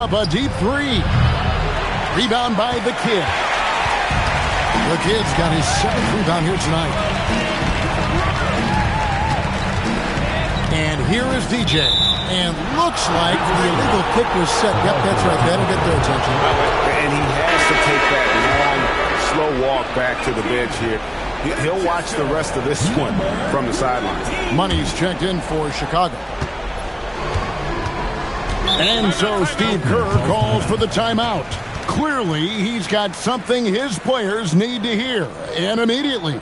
Up a deep three. Rebound by the Kid. The Kid's got his 7th rebound here tonight. And here is DJ. And looks like the illegal kick was set. Yep, that's right. That'll get their attention. And he has to take that long, slow walk back to the bench here. He'll watch the rest of this one from the sideline. Money's checked in for Chicago. And so Steve Kerr calls for the timeout. Clearly, he's got something his players need to hear, and immediately.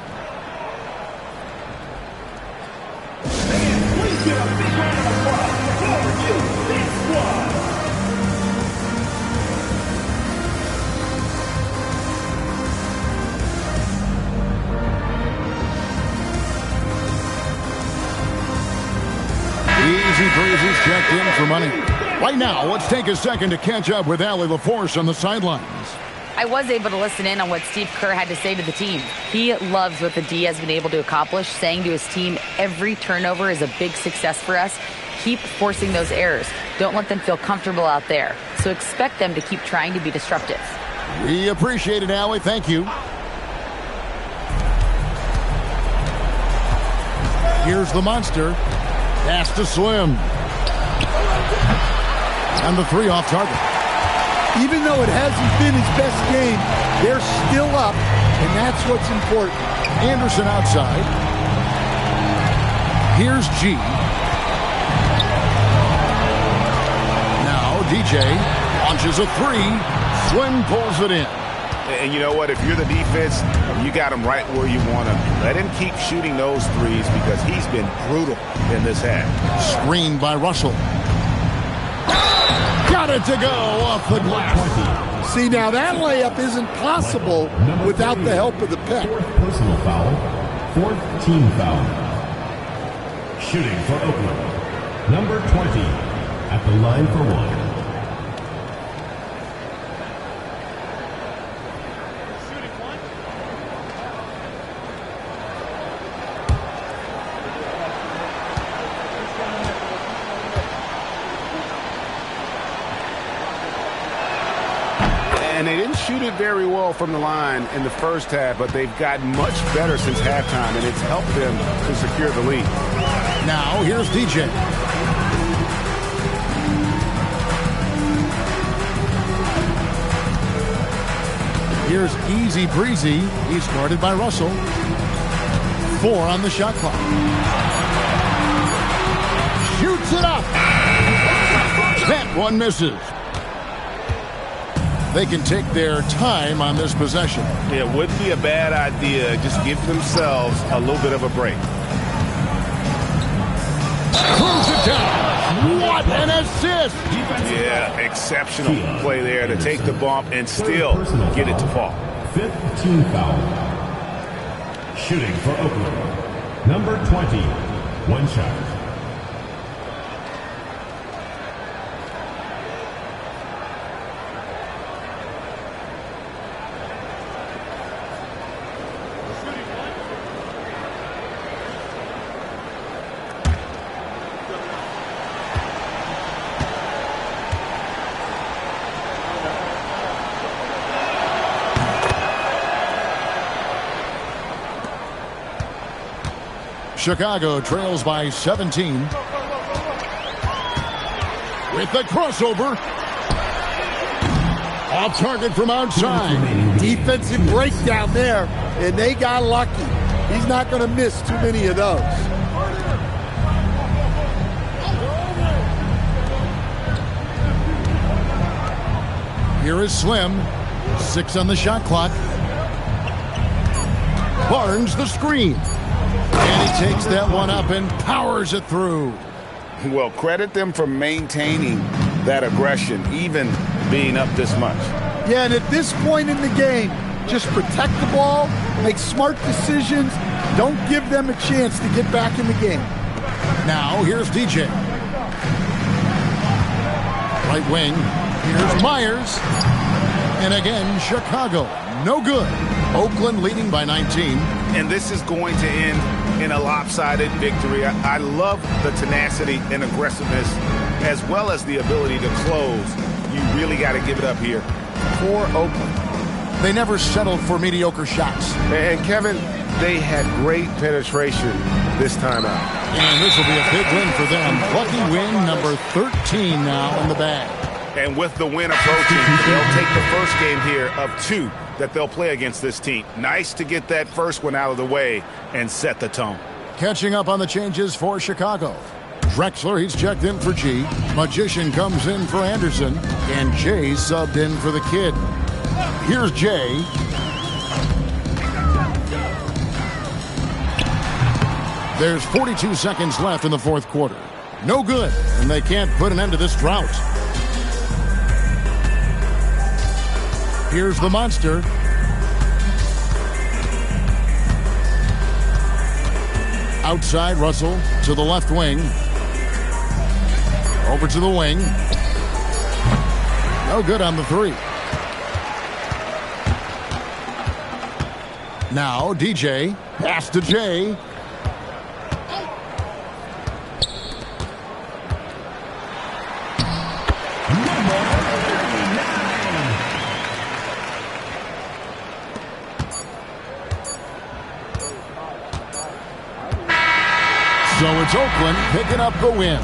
Easy breezes checked in for Money. Right now, let's take a second to catch up with Allie LaForce on the sidelines. I was able to listen in on what Steve Kerr had to say to the team. He loves what the D has been able to accomplish, saying to his team, every turnover is a big success for us. Keep forcing those errors. Don't let them feel comfortable out there. So expect them to keep trying to be disruptive. We appreciate it, Allie. Thank you. Here's the monster. Pass to Slim. And the three off target. Even though it hasn't been his best game, they're still up, and that's what's important. Anderson outside. Here's G. Now DJ launches a three. Slim pulls it in. And you know what? If you're the defense, you got him right where you want him. Let him keep shooting those threes because he's been brutal in this half. Screened by Russell. Got it to go off the glass. See, now that layup isn't possible without the help of the pick. Fourth personal foul. Fourth team foul. Shooting for Oakland. Number 20 at the line for one. And they didn't shoot it very well from the line in the first half, but they've gotten much better since halftime, and it's helped them to secure the lead. Now, here's DJ. Here's Easy Breezy. He's guarded by Russell. 4 on the shot clock. Shoots it up. That one misses. They can take their time on this possession. Yeah, it wouldn't be a bad idea. Just give themselves a little bit of a break. Cruise it down. What an assist. Yeah, exceptional play there to take the bump and still get it to fall. Fifth team foul. Shooting for Oakland. Number 20. One shot. Chicago trails by 17. With the crossover. Off target from outside. Defensive breakdown there, and they got lucky. He's not going to miss too many of those. Here is Slim. 6 on the shot clock. Barnes the screen. And he takes that one up and powers it through. Well, credit them for maintaining that aggression, even being up this much. Yeah, and at this point in the game, just protect the ball, make smart decisions, don't give them a chance to get back in the game. Now, here's DJ. Right wing, here's Myers. And again, Chicago, no good. Oakland leading by 19. And this is going to end in a lopsided victory. I love the tenacity and aggressiveness as well as the ability to close. You got to give it up here for Oakland. They never settled for mediocre shots. And Kevin, they had great penetration this time out. And this will be a big win for them. Lucky win number 13 now in the bag. And with the win approaching, they'll take the first game here of 2 that they'll play against this team. Nice to get that first one out of the way and set the tone. Catching up on the changes for Chicago. Drexler, he's checked in for G. Magician comes in for Anderson. And Jay subbed in for the kid. Here's Jay. There's 42 seconds left in the fourth quarter. No good, and they can't put an end to this drought. Here's the monster. Outside, Russell to the left wing. Over to the wing. No good on the 3. Now, DJ. Pass to Jay. So it's Oakland picking up the win.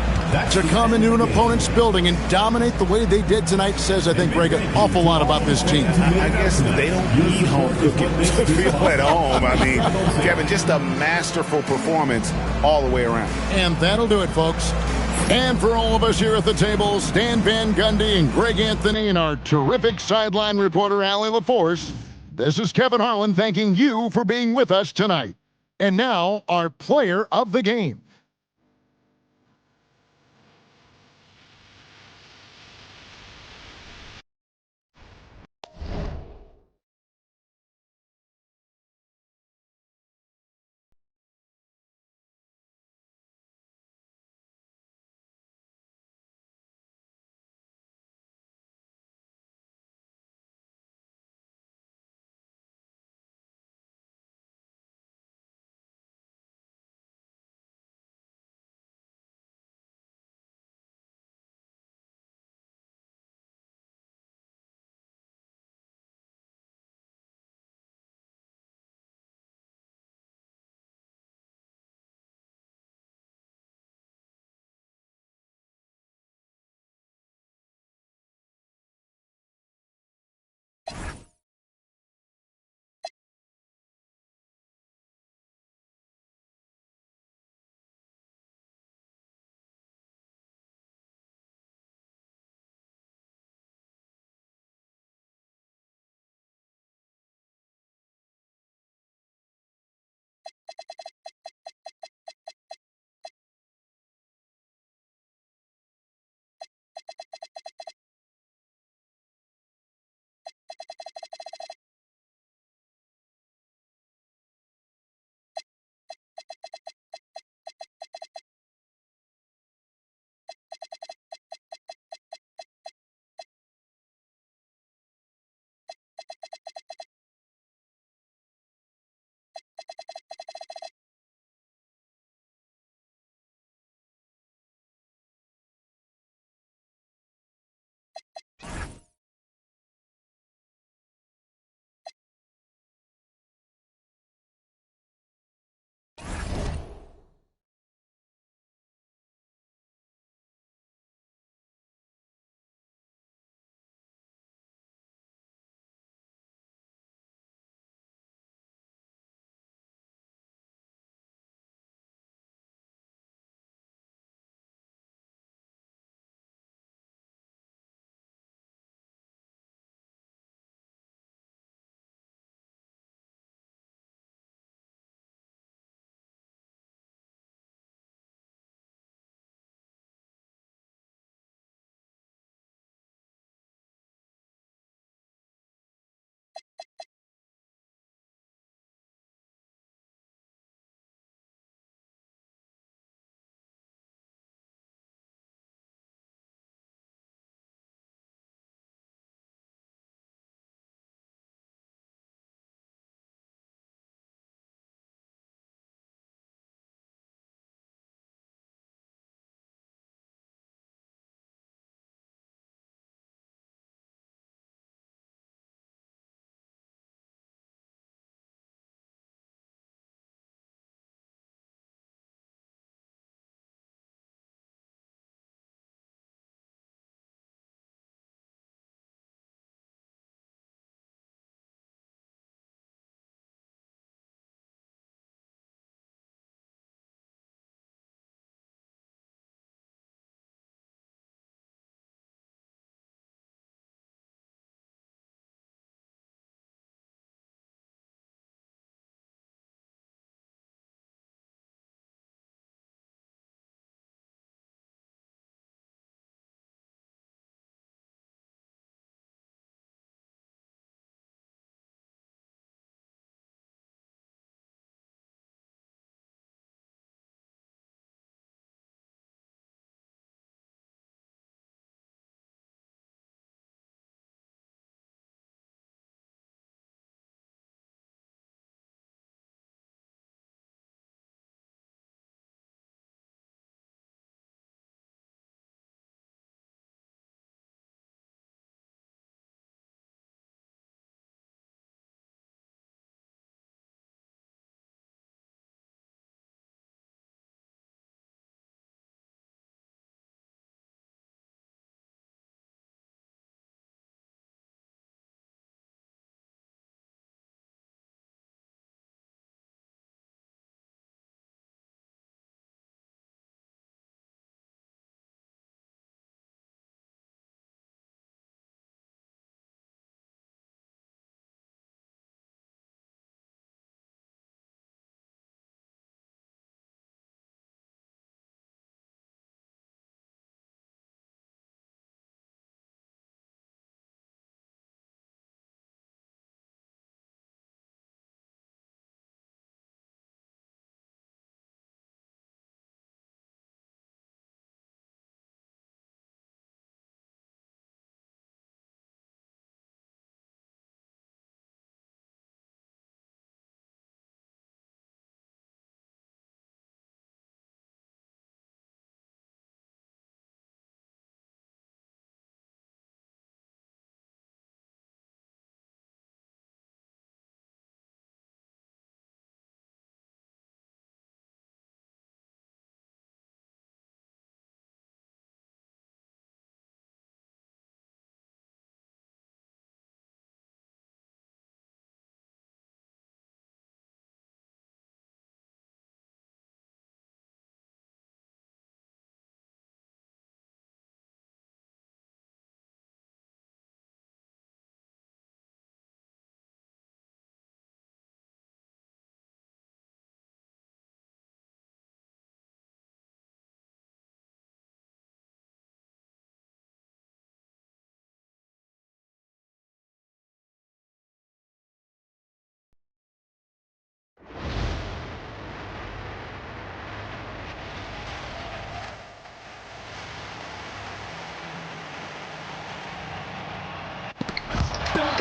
To come into an opponent's building and dominate the way they did tonight says, I think, Greg, an awful lot about this team. I guess they don't need home cooking to feel at home. I mean, Kevin, just a masterful performance all the way around. And that'll do it, folks. And for all of us here at the table, Stan Van Gundy and Greg Anthony and our terrific sideline reporter, Allie LaForce, this is Kevin Harlan thanking you for being with us tonight. And now, our player of the game.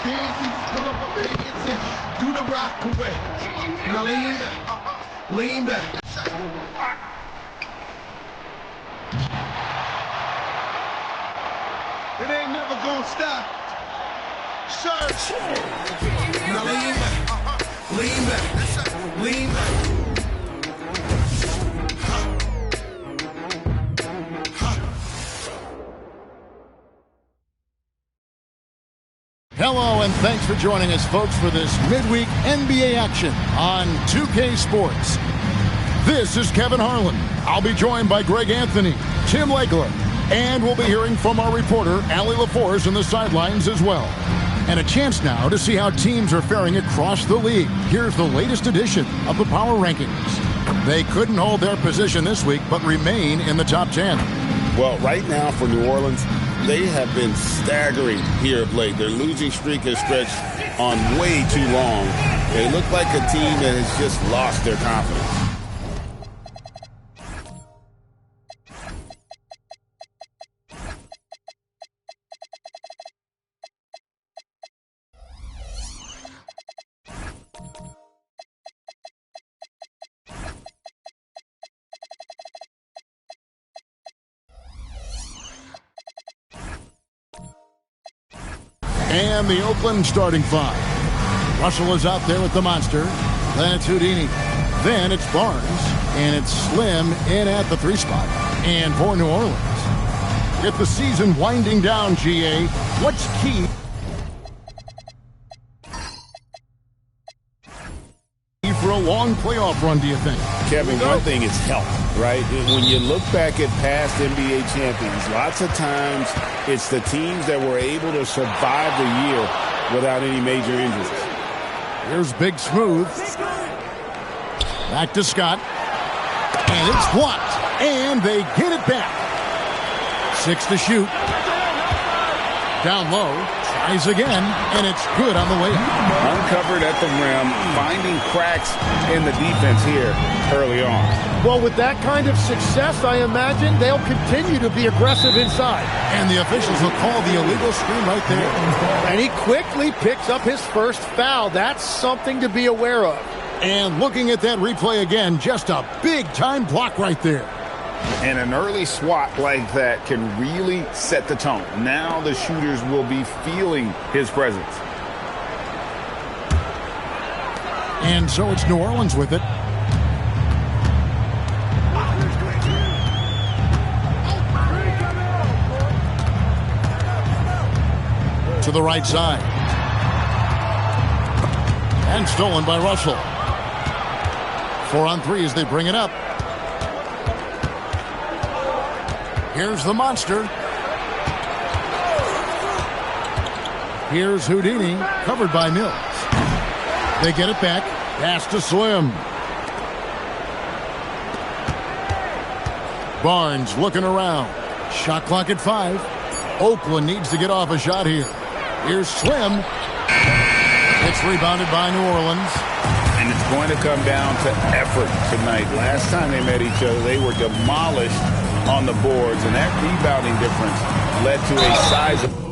Pull up up in the inside. Do the rock away. Now lean back. Lean back. It ain't never gonna stop. Search. Now lean back. Lean back. Lean back. Hello, and thanks for joining us, folks, for this midweek NBA action on 2K Sports. This is Kevin Harlan. I'll be joined by Greg Anthony, Tim Legler, and we'll be hearing from our reporter, Allie LaForce, in the sidelines as well. And a chance now to see how teams are faring across the league. Here's the latest edition of the Power Rankings. They couldn't hold their position this week, but remain in the top 10. Well, right now for New Orleans, they have been staggering here of late. Their losing streak has stretched on way too long. They look like a team that has just lost their confidence. And the Oakland starting five. Russell is out there with the monster. Then it's Houdini. Then it's Barnes. And it's Slim in at the 3 spot. And for New Orleans, with the season winding down, GA, what's key for a long playoff run, do you think? Kevin, one thing is health, right? When you look back at past NBA champions, lots of times it's the teams that were able to survive the year without any major injuries. Here's Big Smooth. Back to Scott. And it's blocked. And they get it back. 6 to shoot. Down low. Tries again. And it's good on the way up. Uncovered at the rim, finding cracks in the defense here early on. Well, with that kind of success, I imagine they'll continue to be aggressive inside. And the officials will call the illegal screen right there. And he quickly picks up his first foul. That's something to be aware of. And looking at that replay again, just a big-time block right there. And an early swat like that can really set the tone. Now the shooters will be feeling his presence. And so it's New Orleans with it. To the right side. And stolen by Russell. 4 on 3 as they bring it up. Here's the monster. Here's Houdini, covered by Mills. They get it back. Pass to Slim. Barnes looking around. Shot clock at 5. Oakland needs to get off a shot here. Here's Slim. It's rebounded by New Orleans. And it's going to come down to effort tonight. Last time they met each other, they were demolished on the boards, and that rebounding difference led to a sizable.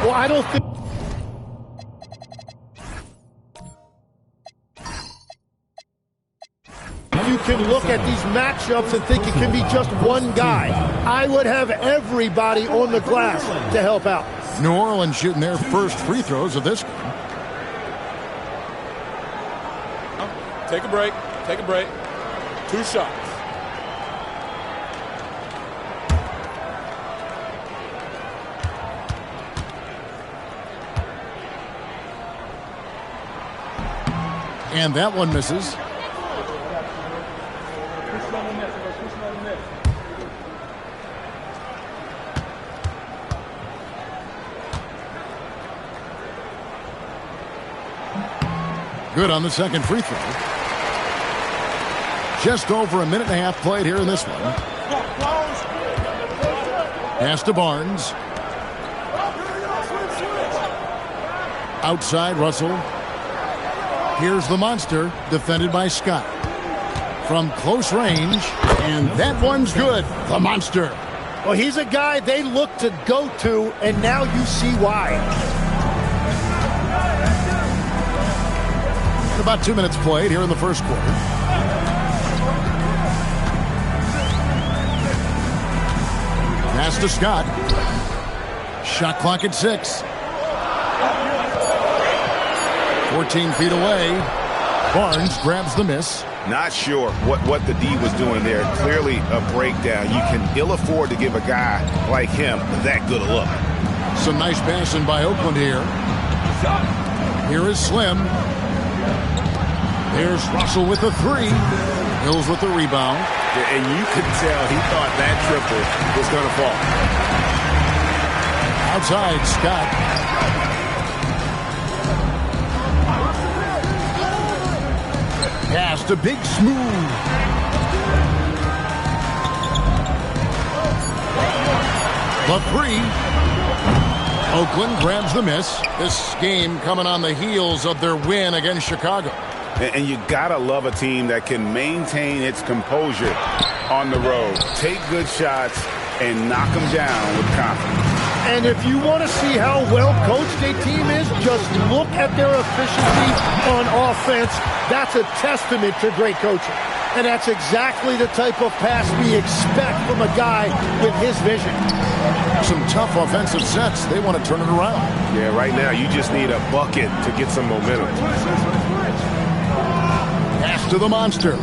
Well, I don't think... You can look at these matchups and think it can be just one guy. I would have everybody on the glass to help out. New Orleans shooting their first free throws of this game. Take a break. Take a break. 2 shots. And that one misses. Good on the second free throw. Just over a minute and a half played here in this one. Pass to Barnes. Outside Russell. Here's the monster, defended by Scott. From close range, and that one's good. The monster. Well, he's a guy they look to go to, and now you see why. About 2 minutes played here in the first quarter. Pass to Scott. Shot clock at 6. 14 feet away. Barnes grabs the miss. Not sure what the D was doing there. Clearly a breakdown. You can ill afford to give a guy like him that good a look. Some nice passing by Oakland here. Here is Slim. There's Russell with the 3. Hills with the rebound. Yeah, and you could tell he thought that triple was going to fall. Outside, Scott. Pass to Big Smooth. The 3. Oakland grabs the miss. This game coming on the heels of their win against Chicago. And you gotta love a team that can maintain its composure on the road, take good shots, and knock them down with confidence. And if you want to see how well coached a team is, just look at their efficiency on offense. That's a testament to great coaching. And that's exactly the type of pass we expect from a guy with his vision. Some tough offensive sets. They want to turn it around. Yeah, right now you just need a bucket to get some momentum. Pass to the monster.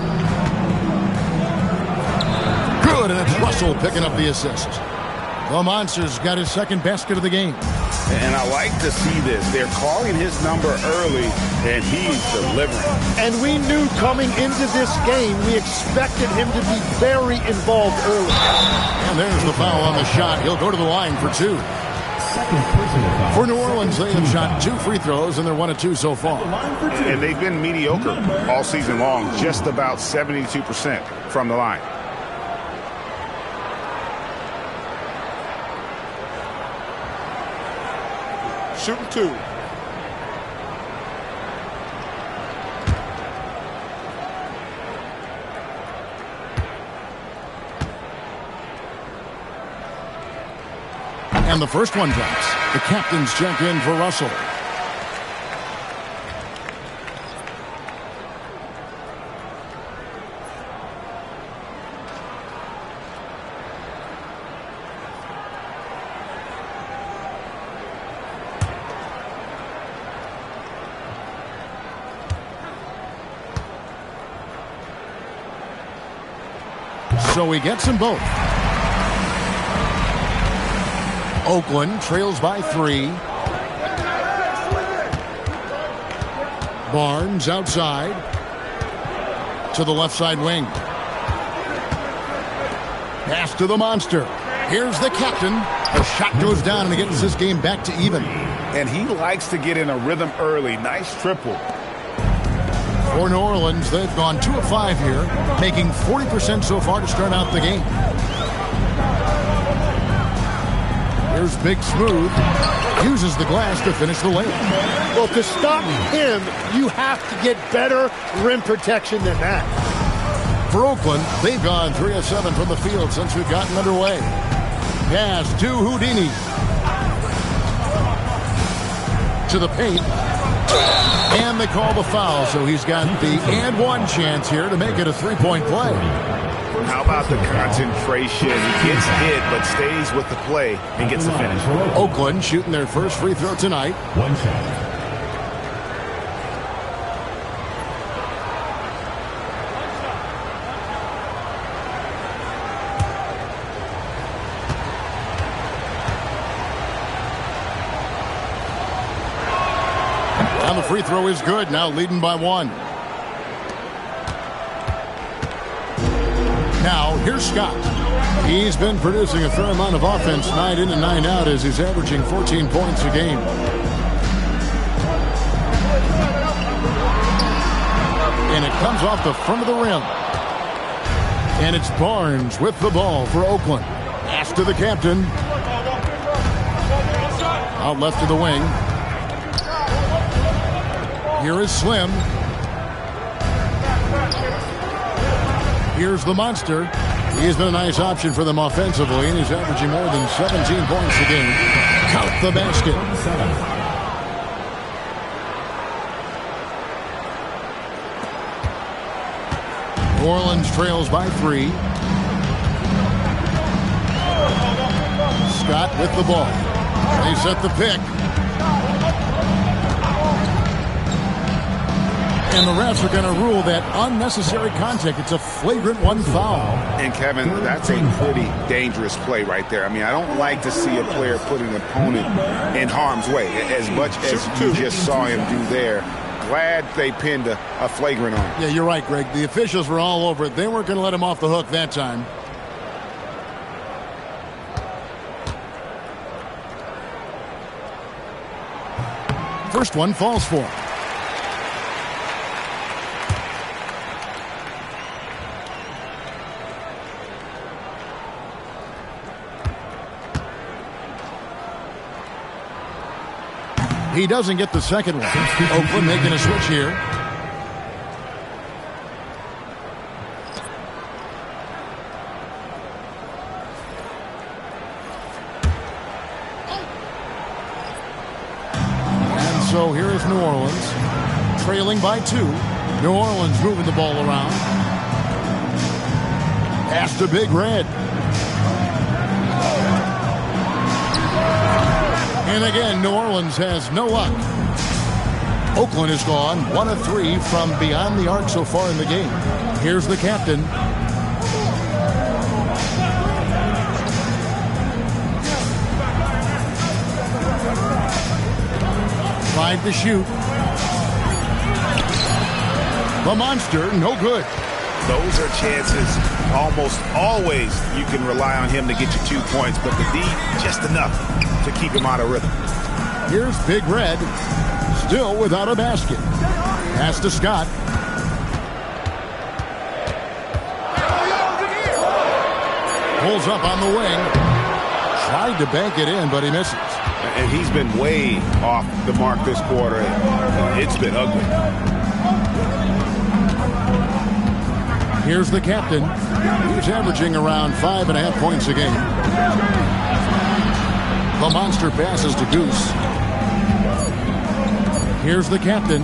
Good, and it's Russell picking up the assist. The monster's got his second basket of the game. And I like to see this. They're calling his number early, and he's delivering. And we knew coming into this game, we expected him to be very involved early. And there's the foul on the shot. He'll go to the line for 2. For New Orleans, they have shot 2 free throws, and they're 1 of 2 so far. And they've been mediocre all season long, just about 72% from the line. Shooting 2. And the first one drops. The captains check in for Russell. So he gets them both. Oakland trails by 3. Barnes outside to the left side wing. Pass to the monster. Here's the captain. The shot goes down and he gets this game back to even. And he likes to get in a rhythm early. Nice triple. For New Orleans, they've gone 2 of 5 here, making 40% so far to start out the game. Here's Big Smooth. Uses the glass to finish the layup. Well, to stop him, you have to get better rim protection than that. For Oakland, they've gone 3 of 7 from the field since we've gotten underway. Pass to Houdini. To the paint. And they call the foul, so he's got the and one chance here to make it a 3-point play. How about the concentration? He gets hit, but stays with the play and gets the finish. Oakland shooting their first free throw tonight. 1 shot. And the free throw is good, now leading by 1. Now, here's Scott. He's been producing a fair amount of offense night in and night out as he's averaging 14 points a game. And it comes off the front of the rim. And it's Barnes with the ball for Oakland. Pass to the captain. Out left to the wing. Here is Slim. Here's the monster. He's been a nice option for them offensively, and he's averaging more than 17 points a game. Count the basket. New Orleans trails by 3. Scott with the ball. They set the pick. And the refs are going to rule that unnecessary contact. It's a flagrant 1 foul. And, Kevin, that's a pretty dangerous play right there. I mean, I don't like to see a player put an opponent in harm's way as much as you just saw him do there. Glad they pinned a flagrant on him. Yeah, you're right, Greg. The officials were all over it. They weren't going to let him off the hook that time. First one falls for him. He doesn't get the second one. Oakland making a switch here. And so here is New Orleans, trailing by 2. New Orleans moving the ball around. Pass to Big Red. And again, New Orleans has no luck. Oakland has gone 1 of 3 from beyond the arc so far in the game. Here's the captain. Five to shoot. The monster, no good. Those are chances almost always you can rely on him to get you 2 points, but the D just enough to keep him out of rhythm. Here's Big Red, still without a basket. Pass to Scott. Pulls up on the wing. Tried to bank it in, but he misses. And he's been way off the mark this quarter. It's been ugly. Here's the captain. He's averaging around 5.5 points a game. The monster passes to Goose. Here's the captain.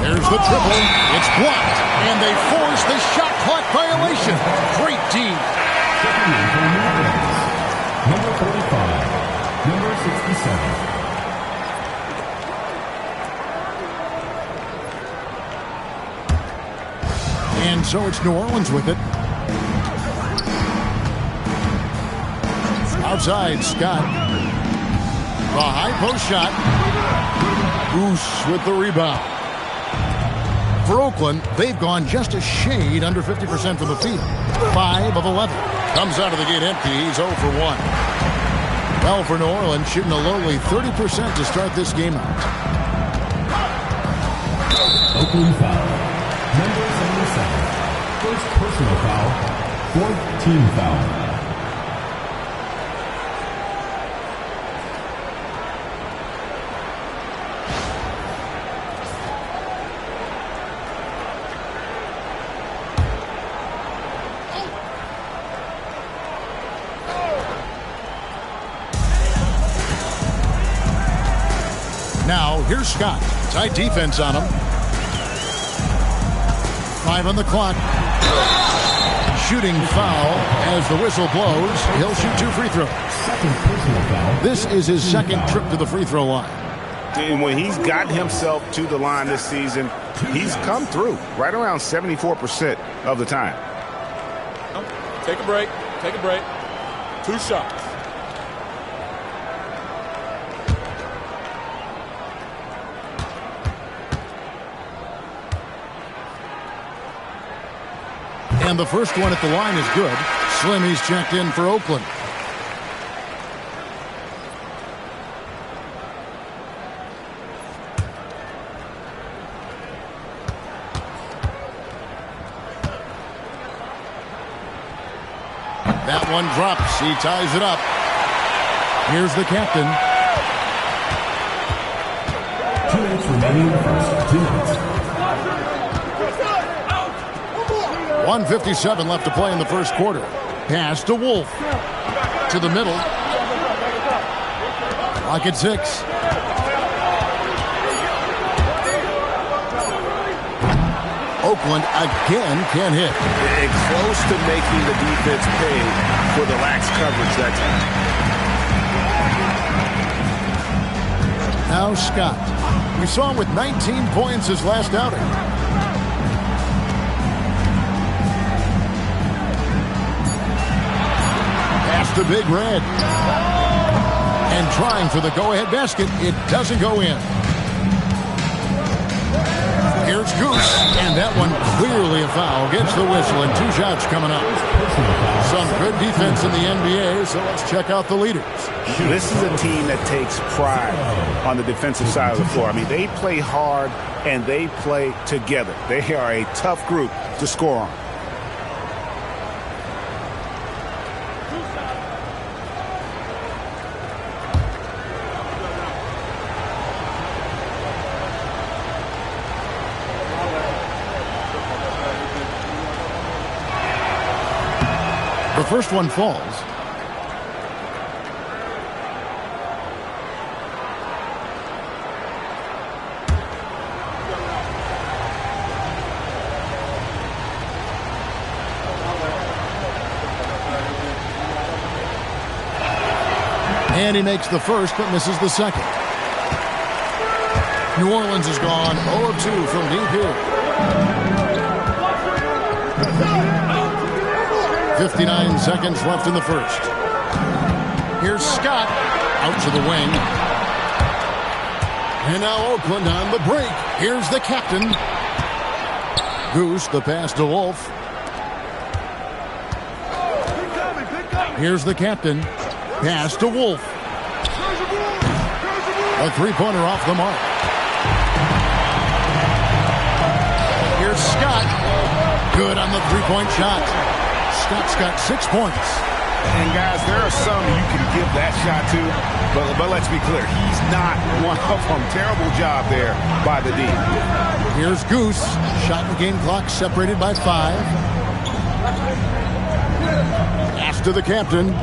There's the triple. It's blocked. And they force the shot clock violation. Great D. Number 45. Number 67. And so it's New Orleans with it. Outside, Scott. The high post shot. Goose with the rebound. For Oakland, they've gone just a shade under 50% from the field. 5 of 11. Comes out of the gate empty. He's 0 for 1. Well, for New Orleans, shooting a lowly 30% to start this game out. Oakland foul. Number 77. First personal foul. Fourth team foul. Now, here's Scott. Tight defense on him. 5 on the clock. Shooting foul as the whistle blows. He'll shoot 2 free throws. Second personal foul. This is his second trip to the free throw line. And when he's gotten himself to the line this season, he's come through right around 74% of the time. Take a break. Take a break. 2 shots. And the first one at the line is good. Slimmy's checked in for Oakland. That one drops. He ties it up. Here's the captain. 2 minutes remaining in the first. 2 minutes. 1:57 left to play in the first quarter. Pass to Wolf. To the middle. Clock at 6. Oakland again can't hit. Close to making the defense pay for the lax coverage that time. Now Scott. We saw him with 19 points his last outing. Pass to Big Red. And trying for the go-ahead basket. It doesn't go in. Here's Goose, and that one clearly a foul. Gets the whistle, and 2 shots coming up. Some good defense in the NBA, so let's check out the leaders. This is a team that takes pride on the defensive side of the floor. I mean, they play hard, and they play together. They are a tough group to score on. The first one falls. And he makes the first, but misses the second. New Orleans has gone 0 of 2 from deep here. 59 seconds left in the first. Here's Scott out to the wing. And now Oakland on the break. Here's the captain. Goose, the pass to Wolf. Here's the captain. Pass to Wolf. A three-pointer off the mark. Here's Scott. Good on the three-point shot. Scott's got 6 points. And guys, there are some you can give that shot to, but let's be clear, he's not one of them. Terrible job there by the D. Here's Goose. Shot in the game clock separated by 5. Pass to the captain.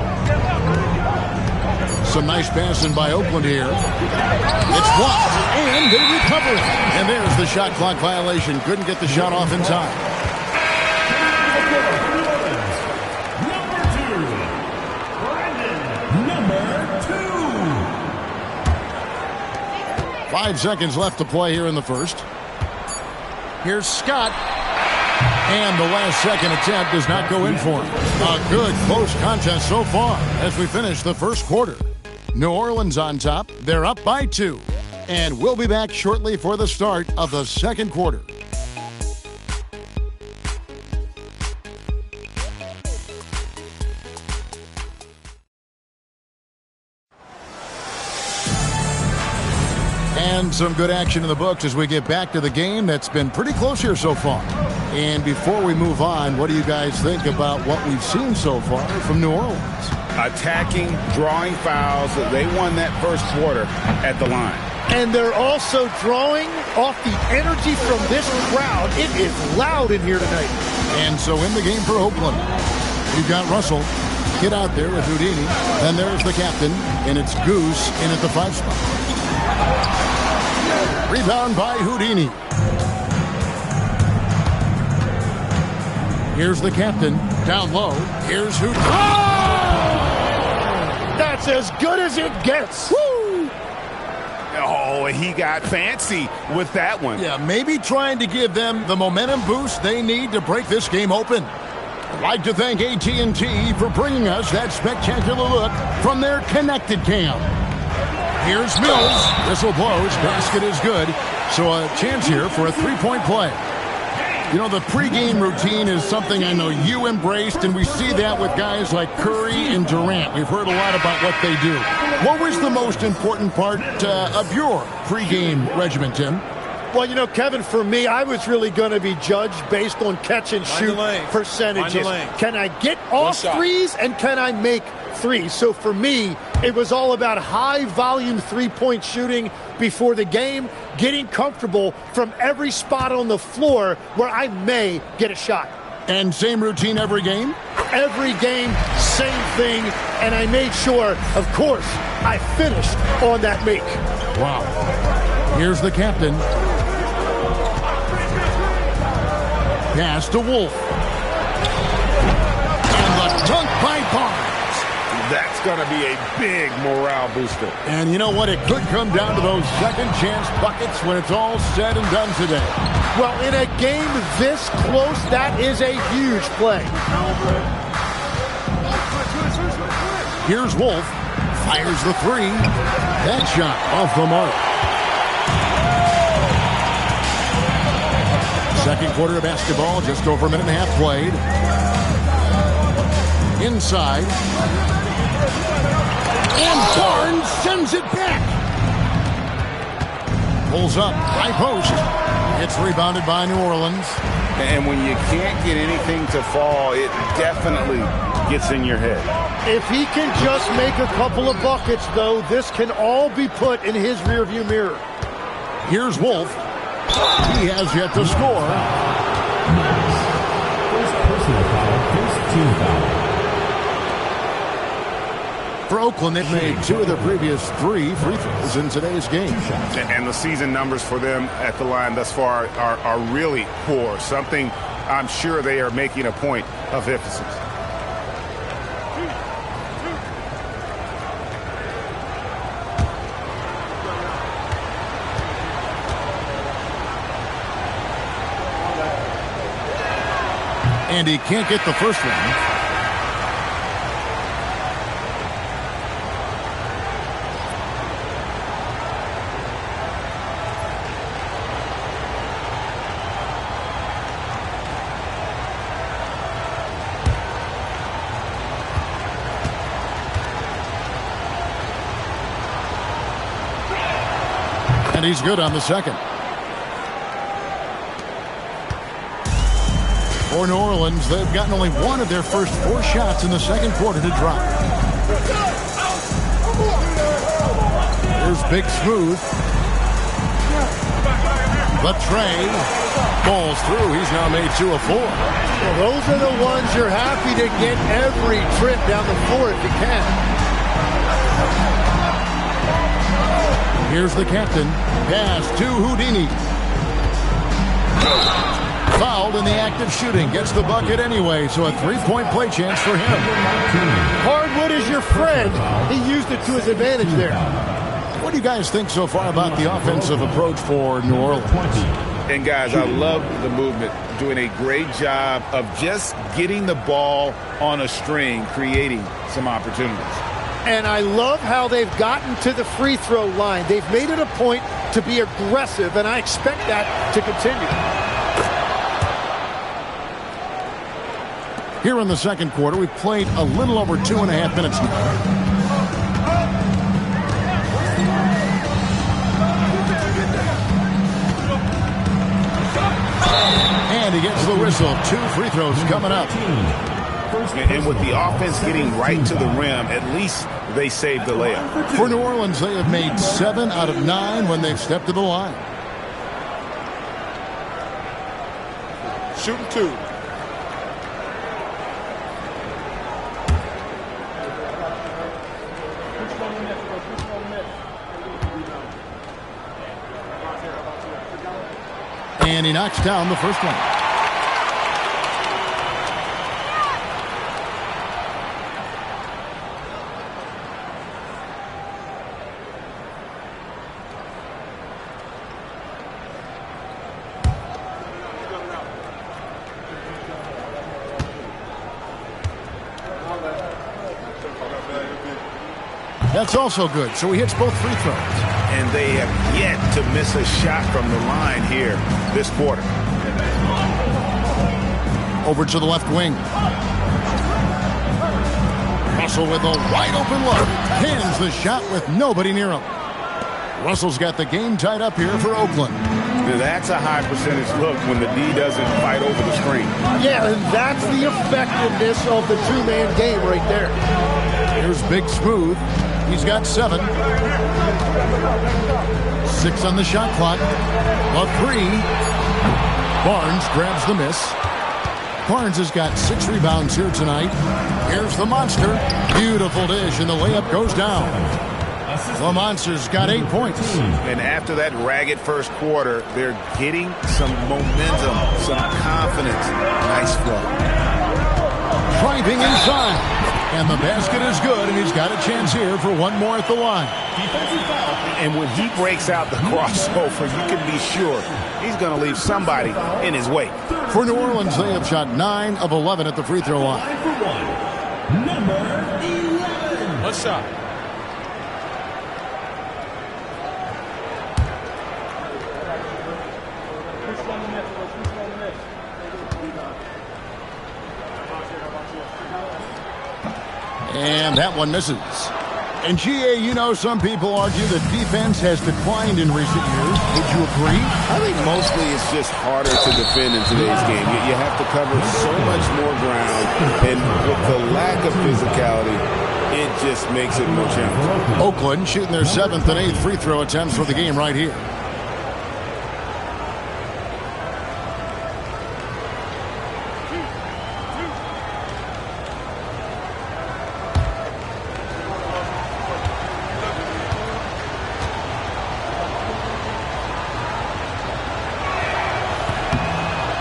Some nice passing by Oakland here. It's blocked, and they recover it. And there's the shot clock violation. Couldn't get the shot off in time. 5 seconds left to play here in the first. Here's Scott. And the last second attempt does not go in for him. A good close contest so far as we finish the first quarter. New Orleans on top. They're up by 2. And we'll be back shortly for the start of the second quarter. And some good action in the books as we get back to the game that's been pretty close here so far. And before we move on, what do you guys think about what we've seen so far from New Orleans? Attacking, drawing fouls. They won that first quarter at the line. And they're also drawing off the energy from this crowd. It is loud in here tonight. And so in the game for Oakland, you've got Russell. Get out there with Houdini. Then there's the captain, and it's Goose in at the 5 spot. Rebound by Houdini. Here's the captain. Down low. Here's Houdini. That's as good as it gets. Woo! Oh, he got fancy with that one. Yeah, maybe trying to give them the momentum boost they need to break this game open. I'd like to thank AT&T for bringing us that spectacular look from their connected cam. Here's Mills. Whistle blows. Basket is good. So a chance here for a three-point play. You know, the pregame routine is something I know you embraced, and we see that with guys like Curry and Durant. We've heard a lot about what they do. What was the most important part of your pregame regimen, Tim? Well, you know, Kevin, for me, I was really going to be judged based on catch-and-shoot percentages. Can I get off threes, and can I make threes? So for me, it was all about high-volume three-point shooting before the game, getting comfortable from every spot on the floor where I may get a shot. And same routine every game? Every game, same thing, and I made sure, of course, I finished on that make. Wow. Here's the captain. Pass to Wolf. And the dunk by Barnes. That's going to be a big morale booster. And you know what? It could come down to those second chance buckets when it's all said and done today. Well, in a game this close, that is a huge play. Here's Wolf. Fires the three. That shot off the mark. Second quarter of basketball, just over a minute and a half played. Inside. And Barnes sends it back. Pulls up, high post. It's rebounded by New Orleans. And when you can't get anything to fall, it definitely gets in your head. If he can just make a couple of buckets, though, this can all be put in his rearview mirror. Here's Wolf. He has yet to score. First personal foul, first team foul. For Oakland, they've made two of their previous three free throws in today's game. And the season numbers for them at the line thus far are really poor. Something I'm sure they are making a point of emphasis. And he can't get the first one. And he's good on the second. For New Orleans, they've gotten only one of their first four shots in the second quarter to drop. Here's Big Smooth. But Trey balls through. He's now made 2 of 4. Well, those are the ones you're happy to get every trip down the floor if you can. Here's the captain. Pass to Houdini. Fouled in the act of shooting. Gets the bucket anyway, so a 3-point play chance for him. Hardwood is your friend. He used it to his advantage there. What do you guys think so far about the offensive approach for New Orleans? And guys, I love the movement. Doing a great job of just getting the ball on a string, creating some opportunities. And I love how they've gotten to the free throw line. They've made it a point to be aggressive, and I expect that to continue. Here in the second quarter, we've played a little over 2.5 minutes now. And he gets the whistle. 2 free throws coming up. And with the offense getting right to the rim, at least they saved the layup. For New Orleans, they have made 7 out of 9 when they've stepped to the line. Shooting 2. And he knocks down the first one. That's also good. So he hits both free throws. And they have yet to miss a shot from the line here this quarter. Over to the left wing. Russell with a wide open look. Cans the shot with nobody near him. Russell's got the game tied up here for Oakland. Now that's a high percentage look when the D doesn't fight over the screen. Yeah, and that's the effectiveness of the two-man game right there. Here's Big Smooth. He's got 7. 6 on the shot clock. A 3. Barnes grabs the miss. Barnes has got 6 rebounds here tonight. Here's the monster. Beautiful dish, and the layup goes down. The Monster's got 8 points. And after that ragged first quarter, they're getting some momentum, some confidence. Nice flow. Driving inside. And the basket is good, and he's got a chance here for one more at the line. And when he breaks out the crossover, you can be sure he's going to leave somebody in his wake. For New Orleans, they have shot 9 of 11 at the free throw line. Number 11. A shot. And that one misses. And GA, you know, some people argue that defense has declined in recent years. Would you agree? I think mostly it's just harder to defend in today's game. You have to cover so much more ground, and with the lack of physicality, it just makes it more challenging. Oakland shooting their 7th and 8th free throw attempts for the game right here.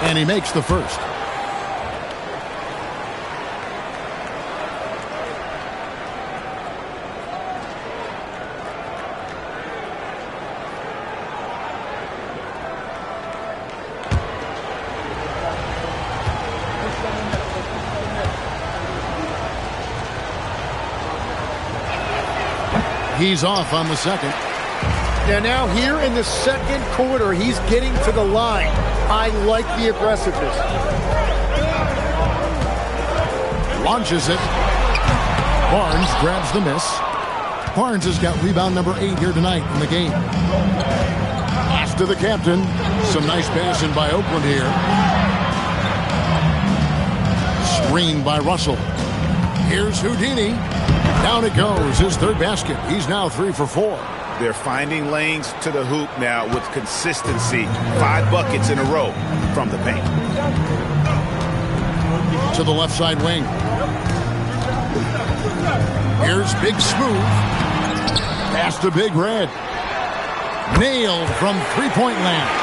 And he makes the first. He's off on the second. Now here in the second quarter, he's getting to the line. I like the aggressiveness. Launches it. Barnes grabs the miss. Barnes has got rebound number 8 here tonight in the game. Pass to the captain. Some nice passing by Oakland here. Screen by Russell. Here's Houdini. Down it goes. His 3rd basket. He's now 3 for 4. They're finding lanes to the hoop now with consistency. 5 buckets in a row from the paint. To the left side wing. Here's Big Smooth. Pass to Big Red. Nailed from three-point land.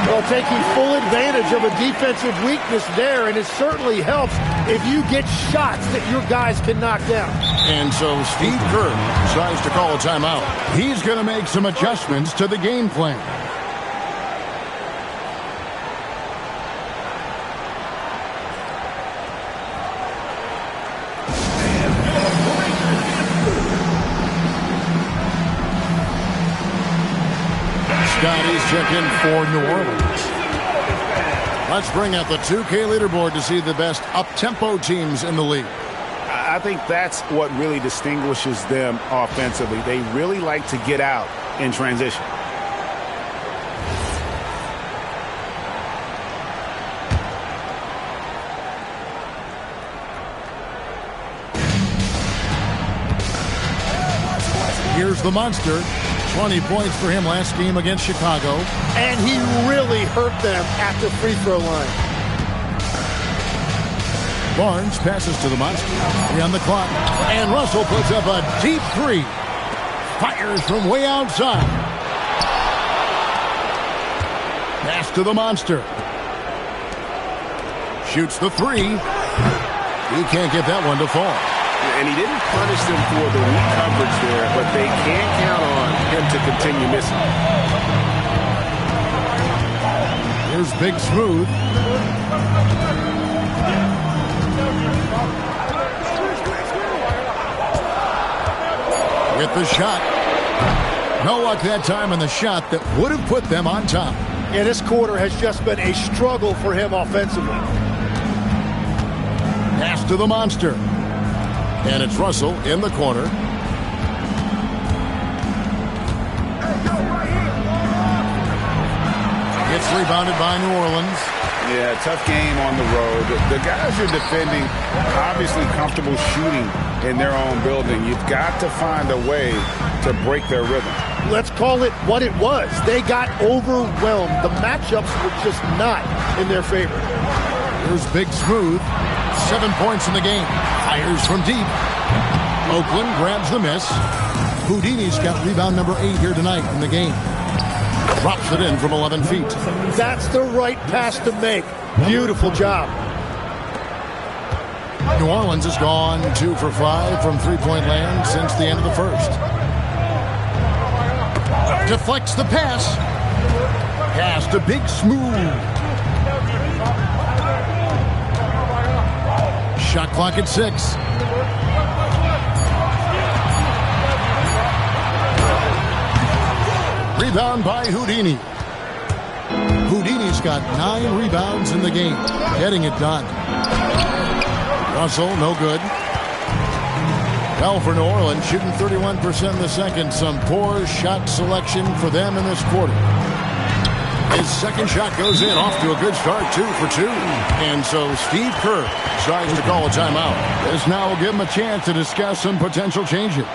Well, taking full advantage of a defensive weakness there, and it certainly helps if you get shots that your guys can knock down. And so Steve Kerr decides to call a timeout. He's going to make some adjustments to the game plan. Scotty's checking for New Orleans. Let's bring out the 2K leaderboard to see the best up-tempo teams in the league. I think that's what really distinguishes them offensively. They really like to get out in transition. Here's the monster. 20 points for him last game against Chicago. And he really hurt them at the free throw line. Barnes passes to the monster. 3 on the clock. And Russell puts up a deep 3. Fires from way outside. Pass to the monster. Shoots the 3. He can't get that one to fall. And he didn't punish them for the weak coverage there, but they can't count on him to continue missing. Here's Big Smooth. With the shot. No luck that time in the shot that would have put them on top. Yeah, this quarter has just been a struggle for him offensively. Pass to the monster. And it's Russell in the corner. It's rebounded by New Orleans. Yeah, tough game on the road. The guys you're defending obviously comfortable shooting in their own building. You've got to find a way to break their rhythm. Let's call it what it was. They got overwhelmed. The matchups were just not in their favor. Here's Big Smooth. 7 points in the game. Fires from deep. Oakland grabs the miss. Houdini's got rebound number 8 here tonight in the game. Drops it in from 11 feet. That's the right pass to make. Beautiful job. New Orleans has gone 2 for 5 from three-point land since the end of the first. Deflects the pass. Pass to Big Smooth. Shot clock at 6. Rebound by Houdini. Houdini's got 9 rebounds in the game. Getting it done. Russell, no good. Well, for New Orleans, shooting 31% in the second. Some poor shot selection for them in this quarter. His second shot goes in, off to a good start, 2 for 2. And so Steve Kerr decides to call a timeout. This now will give him a chance to discuss some potential changes.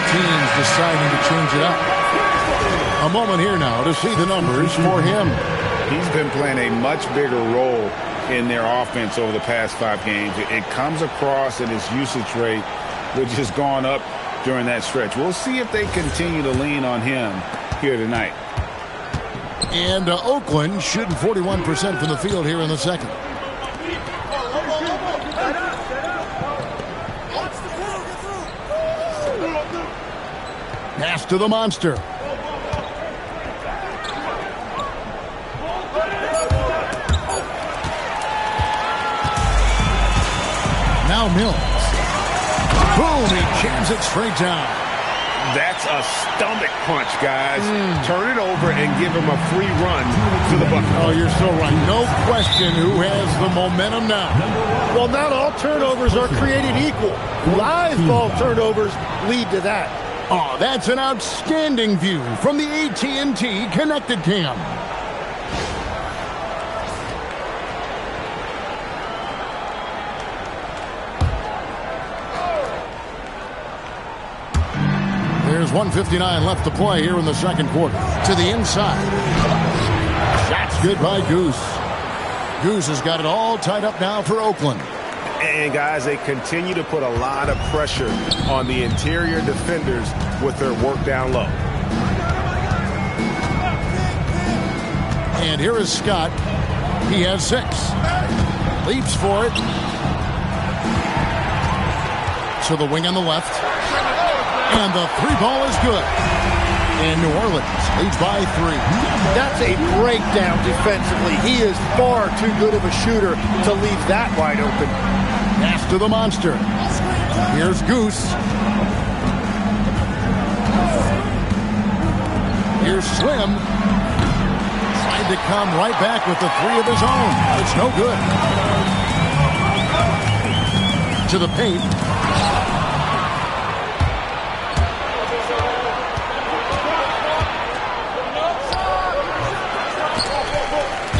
Teams deciding to change it up. A moment here now to see the numbers for him. He's been playing a much bigger role in their offense over the past 5 games. It comes across in his usage rate, which has gone up during that stretch. We'll see if they continue to lean on him here tonight. And Oakland shooting 41% from the field here in the second. Pass to the monster. Now Mills. Boom, he jams it straight down. That's a stomach punch, guys. Turn it over and give him a free run to the bucket. Oh, you're so right. No question who has the momentum now. Well, not all turnovers are created equal. Live ball turnovers lead to that. Oh, that's an outstanding view from the AT&T Connected Cam. There's 1:59 left to play here in the second quarter. To the inside. Shot's good by Goose. Goose has got it all tied up now for Oakland. And, guys, they continue to put a lot of pressure on the interior defenders with their work down low. And here is Scott. He has 6. Leaps for it. To the wing on the left. And the 3 ball is good. And New Orleans leads by 3. That's a breakdown defensively. He is far too good of a shooter to leave that wide open. Pass to the monster. Here's Goose. Here's Slim. Tried to come right back with the 3 of his own. It's no good. To the paint.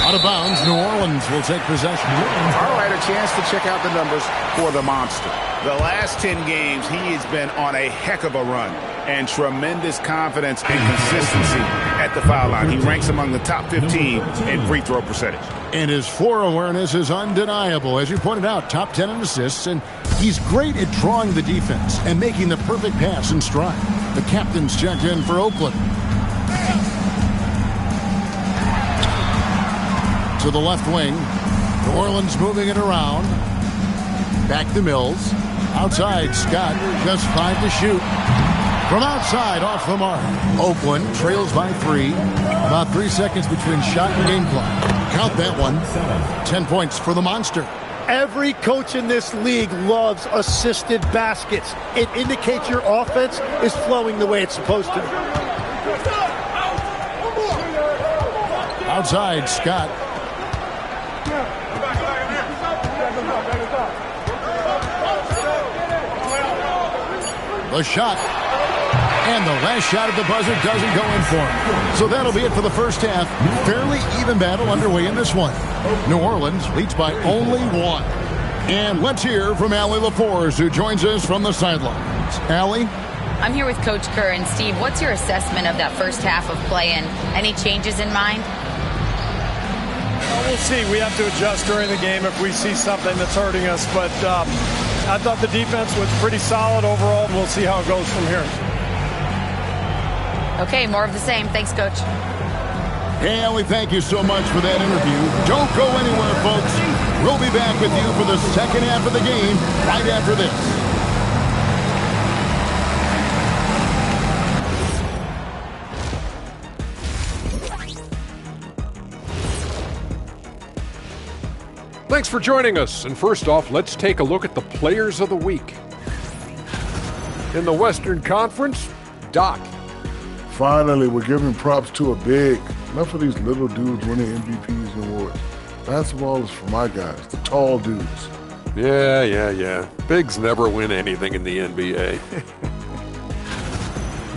Out of bounds, New Orleans will take possession. All right, a chance to check out the numbers for the monster. The last 10 games, he has been on a heck of a run and tremendous confidence and consistency at the foul line. He ranks among the top 15 in free throw percentage. And his floor awareness is undeniable. As you pointed out, top 10 in assists, and he's great at drawing the defense and making the perfect pass in stride. The captain's checked in for Oakland. To the left wing. New Orleans moving it around. Back to Mills. Outside, Scott. Just 5 to shoot. From outside, off the mark. Oakland trails by 3. About 3 seconds between shot and game clock. Count that one. 10 points for the monster. Every coach in this league loves assisted baskets. It indicates your offense is flowing the way it's supposed to. Outside, Scott. The shot. And the last shot at the buzzer doesn't go in for him. So that'll be it for the first half. Fairly even battle underway in this one. New Orleans leads by only 1. And let's hear from Allie LaForce, who joins us from the sidelines. Allie? I'm here with Coach Kerr. And Steve, what's your assessment of that first half of play and any changes in mind? Well, we'll see. We have to adjust during the game if we see something that's hurting us. But I thought the defense was pretty solid overall. We'll see how it goes from here. Okay, more of the same. Thanks, Coach. Hey, Allie, thank you so much for that interview. Don't go anywhere, folks. We'll be back with you for the second half of the game right after this. Thanks for joining us. And first off, let's take a look at the players of the week. In the Western Conference, Doc. Finally, we're giving props to a big. Enough of these little dudes winning MVPs and awards. Basketball is for my guys, the tall dudes. Yeah. Bigs never win anything in the NBA.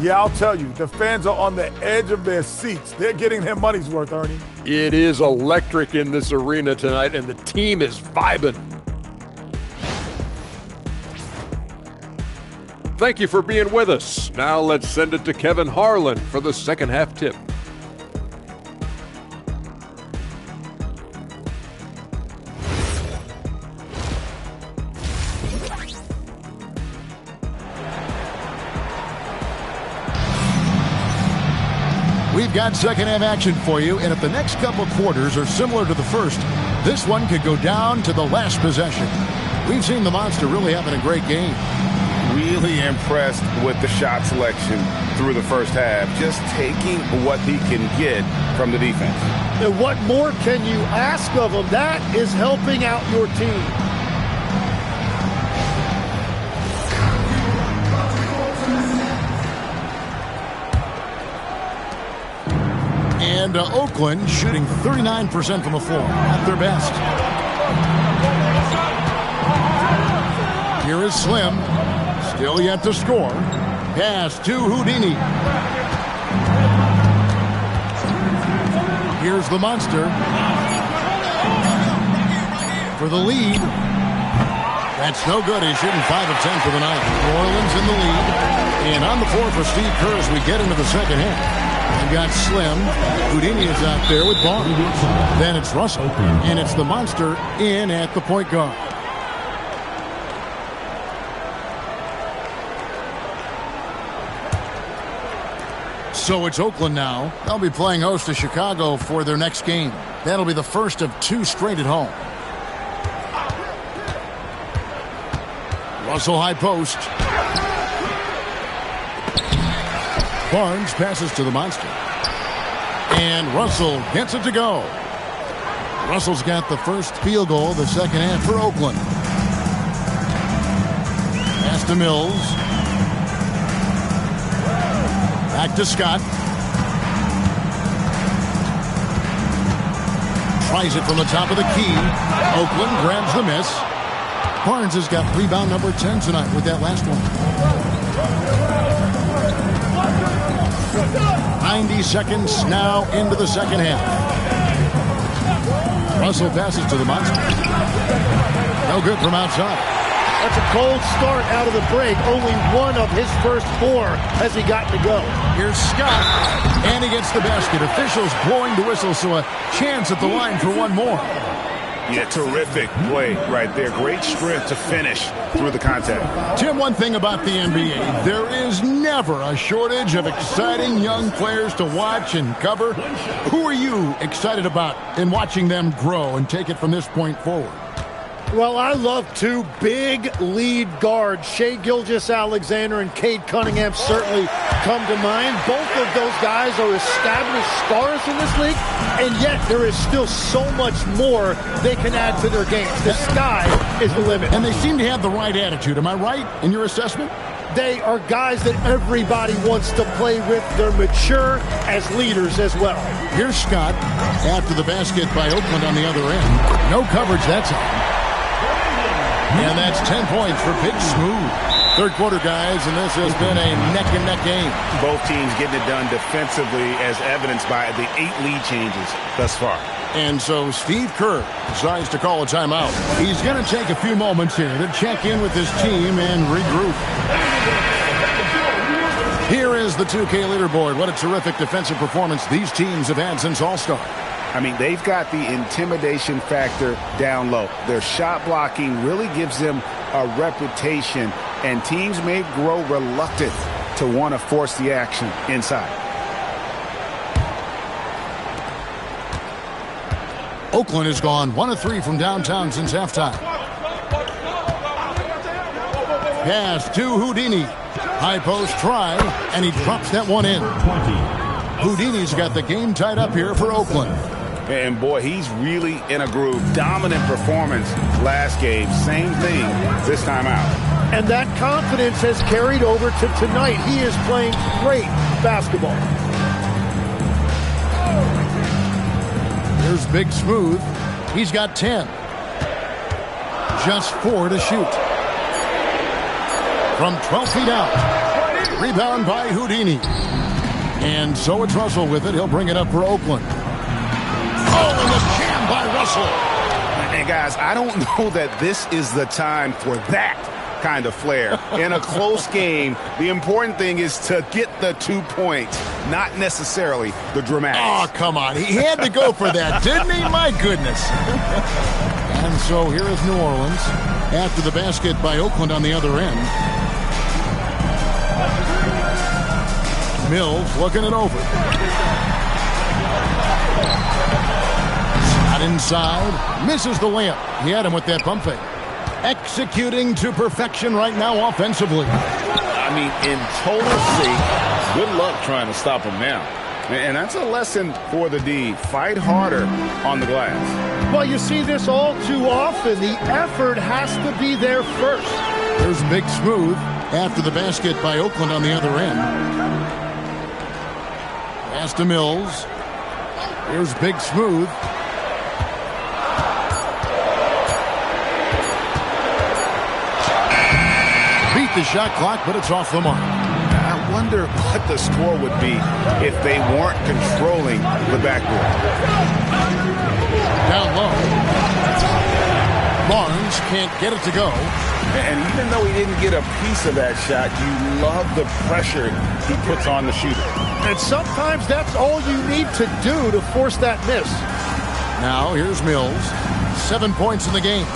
Yeah, I'll tell you, the fans are on the edge of their seats. They're getting their money's worth, Ernie. It is electric in this arena tonight, and the team is vibing. Thank you for being with us. Now let's send it to Kevin Harlan for the second half tip. We've got second half action for you, and if the next couple quarters are similar to the first, this one could go down to the last possession. We've seen the Monster really having a great game. Really impressed with the shot selection through the first half, just taking what he can get from the defense. And what more can you ask of him? That is helping out your team. And Oakland shooting 39% from the floor, at their best. Here is Slim, still yet to score. Pass to Houdini. Here's the Monster for the lead. That's no good. He's shooting 5 of 10 for the night. New Orleans in the lead. And on the floor for Steve Kerr as we get into the second half. We've got Slim. Houdini is out there with Barnes. Then it's Russell. And it's the Monster in at the point guard. So it's Oakland now. They'll be playing host to Chicago for their next game. That'll be the first of 2 straight at home. Russell high post. Barnes passes to the Monster. And Russell gets it to go. Russell's got the first field goal of the second half for Oakland. Pass to Mills. Back to Scott. Tries it from the top of the key. Oakland grabs the miss. Barnes has got rebound number 10 tonight with that last one. 90 seconds now into the second half. Russell passes to the Monster. No good from outside. That's a cold start out of the break. Only one of his first 4 has he gotten to go. Here's Scott, and he gets the basket. Officials blowing the whistle, so a chance at the line for one more. Yeah, terrific play right there. Great strength to finish through the contact. Tim, one thing about the NBA, there is never a shortage of exciting young players to watch and cover. Who are you excited about in watching them grow and take it from this point forward? Well, I love two big lead guards. Shai Gilgeous-Alexander and Cade Cunningham certainly come to mind. Both of those guys are established stars in this league, and yet there is still so much more they can add to their games. The sky is the limit. And they seem to have the right attitude. Am I right in your assessment? They are guys that everybody wants to play with. They're mature as leaders as well. Here's Scott after the basket by Oakland on the other end. No coverage that time. And that's 10 points for Big Smooth. Third quarter, guys, and this has been a neck-and-neck game. Both teams getting it done defensively, as evidenced by the 8 lead changes thus far. And so Steve Kerr decides to call a timeout. He's going to take a few moments here to check in with his team and regroup. Here is the 2K leaderboard. What a terrific defensive performance these teams have had since All-Star. I mean, they've got the intimidation factor down low. Their shot blocking really gives them a reputation, and teams may grow reluctant to want to force the action inside. Oakland has gone 1 of 3 from downtown since halftime. Pass to Houdini. High post try, and he drops that one in. Houdini's got the game tied up here for Oakland. And boy, he's really in a groove. Dominant performance last game. Same thing this time out. And that confidence has carried over to tonight. He is playing great basketball. Here's Big Smooth. He's got 10. Just 4 to shoot. From 12 feet out. Rebound by Houdini. And so it's Russell with it. He'll bring it up for Oakland. Oh, and the jam by Russell. And guys, I don't know that this is the time for that kind of flair. In a close game, the important thing is to get the 2 points, not necessarily the dramatics. Oh, come on. He had to go for that, didn't he? My goodness. And so here is New Orleans after the basket by Oakland on the other end. Mills looking it over. Shot inside. Misses the layup. He had him with that pump fake. Executing to perfection right now offensively. I mean, in total sync, good luck trying to stop him now. And that's a lesson for the D. Fight harder on the glass. Well, you see this all too often. The effort has to be there first. There's Big Smooth after the basket by Oakland on the other end. Pass to Mills. Here's Big Smooth. Beat the shot clock, but it's off the mark. I wonder what the score would be if they weren't controlling the backboard. Down low. Barnes can't get it to go. And even though he didn't get a piece of that shot, you love the pressure he puts on the shooter. And sometimes that's all you need to do to force that miss. Now here's Mills. 7 points in the game.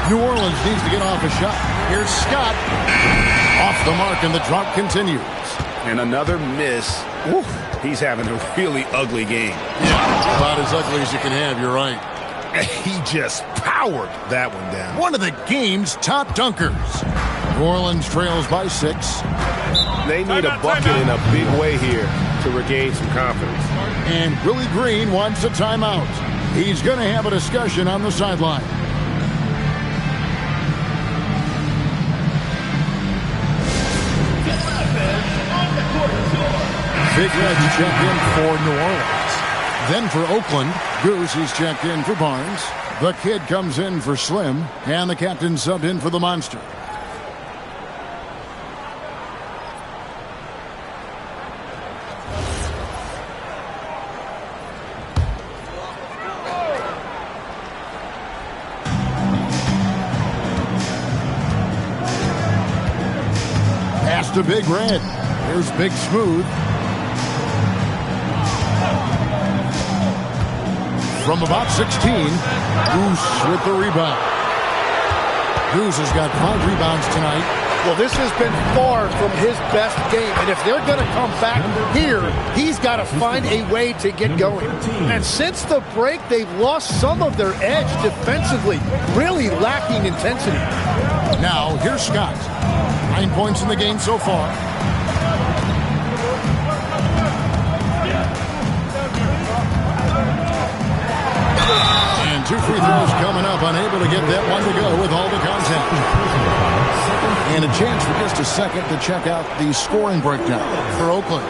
New Orleans needs to get off a shot. Here's Scott. Off the mark, and the drought continues. And another miss. Oof, he's having a really ugly game. Yeah, about as ugly as you can have, you're right. He just powered that one down. One of the game's top dunkers. New Orleans trails by 6. They need a bucket in a big way here to regain some confidence. And Willie Green wants a timeout. He's going to have a discussion on the sideline. Big Red's checked in for New Orleans. Then for Oakland, Goose is checked in for Barnes. The Kid comes in for Slim, and the captain subbed in for the Monster. Pass to Big Red. Here's Big Smooth. From about 16, Goose with the rebound. Goose has got 5 rebounds tonight. Well, this has been far from his best game, and if they're going to come back here, he's got to find a way to get going. And since the break, they've lost some of their edge defensively, really lacking intensity. Now, here's Scott. 9 points in the game so far. And 2 free throws coming up, unable to get that one to go with all the contact. And a chance for just a second to check out the scoring breakdown for Oakland.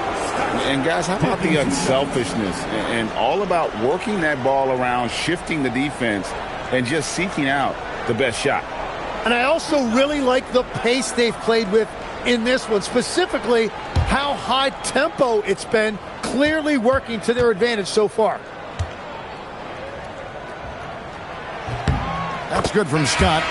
And guys, how about the unselfishness and all about working that ball around, shifting the defense, and just seeking out the best shot. And I also really like the pace they've played with in this one, specifically how high tempo it's been, clearly working to their advantage so far. That's good from Scott.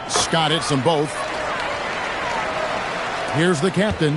Scott hits them both. Here's the captain.